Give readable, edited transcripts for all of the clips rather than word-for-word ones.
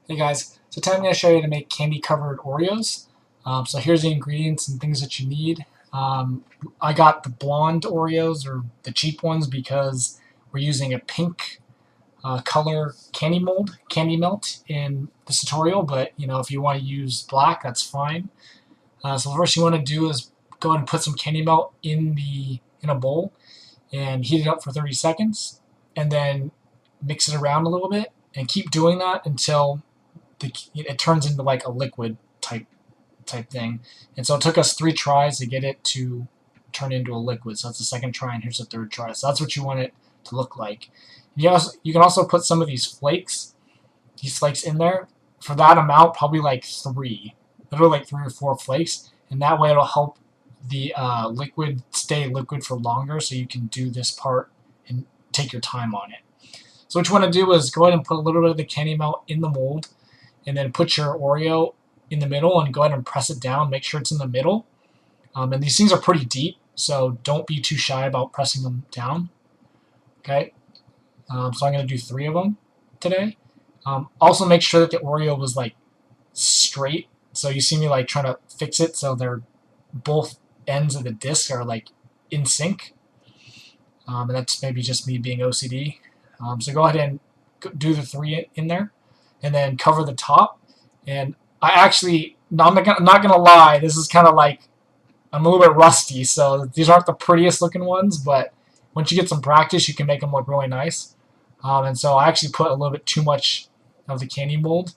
Hey guys, so today I'm going to show you how to make candy covered Oreos. So here's the ingredients and things that you need. I got the blonde Oreos, or the cheap ones, because we're using a pink color candy melt in this tutorial, but if you want to use black, that's fine. So the first you want to do is go ahead and put some candy melt in a bowl and heat it up for 30 seconds, and then mix it around a little bit and keep doing that until it turns into like a liquid type thing. And so it took us 3 tries to get it to turn into a liquid. So that's the second try, and here's the third try. So that's what you want it to look like. You can also put some of these flakes in there. For that amount, probably like 3, literally like 3 or 4 flakes, and that way it'll help the liquid stay liquid for longer, so you can do this part and take your time on it. So what you want to do is go ahead and put a little bit of the candy melt in the mold, and then put your Oreo in the middle and go ahead and press it down. Make sure it's in the middle. And these things are pretty deep, so don't be too shy about pressing them down. Okay, so I'm going to do 3 of them today. Also make sure that the Oreo was like straight. So you see me like trying to fix it so they're both ends of the disc are like in sync. And that's maybe just me being OCD. So go ahead and do the 3 in there, and then cover the top. And I actually, no, I'm not gonna lie, this is kind of like, I'm a little bit rusty, so these aren't the prettiest looking ones, but once you get some practice, you can make them look really nice. And so I actually put a little bit too much of the candy mold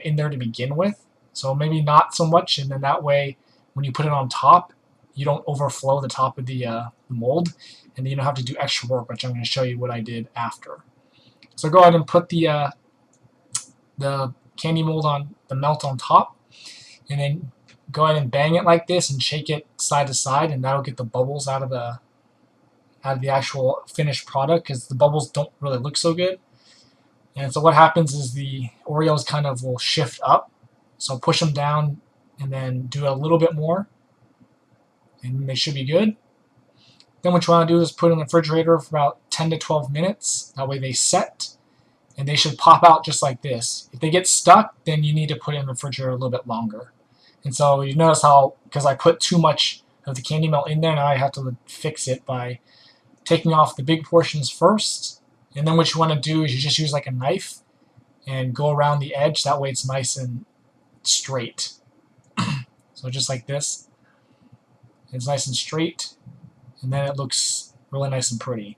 in there to begin with, so maybe not so much, and then that way when you put it on top, you don't overflow the top of the mold, and then you don't have to do extra work, which I'm going to show you what I did after. So go ahead and put the candy mold on the melt on top, and then go ahead and bang it like this and shake it side to side, and that'll get the bubbles out of the actual finished product, because the bubbles don't really look so good. And so what happens is the Oreos kind of will shift up, so push them down and then do a little bit more, and they should be good. Then what you want to do is put it in the refrigerator for about 10 to 12 minutes. That way they set, and they should pop out just like this. If they get stuck, then you need to put it in the refrigerator a little bit longer. And so you notice how, because I put too much of the candy melt in there, now I have to fix it by taking off the big portions first. And then what you want to do is you just use like a knife and go around the edge. That way it's nice and straight. So just like this. It's nice and straight, and then it looks really nice and pretty.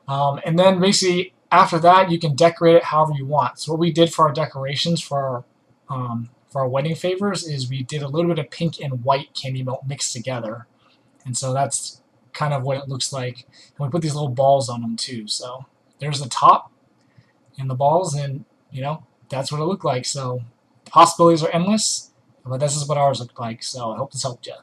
And then basically after that, you can decorate it however you want. So what we did for our decorations for our wedding favors is we did a little bit of pink and white candy melt mixed together, and so that's kind of what it looks like. And we put these little balls on them too. So there's the top and the balls, and that's what it looked like. So the possibilities are endless, but this is what ours looked like. So I hope this helped you.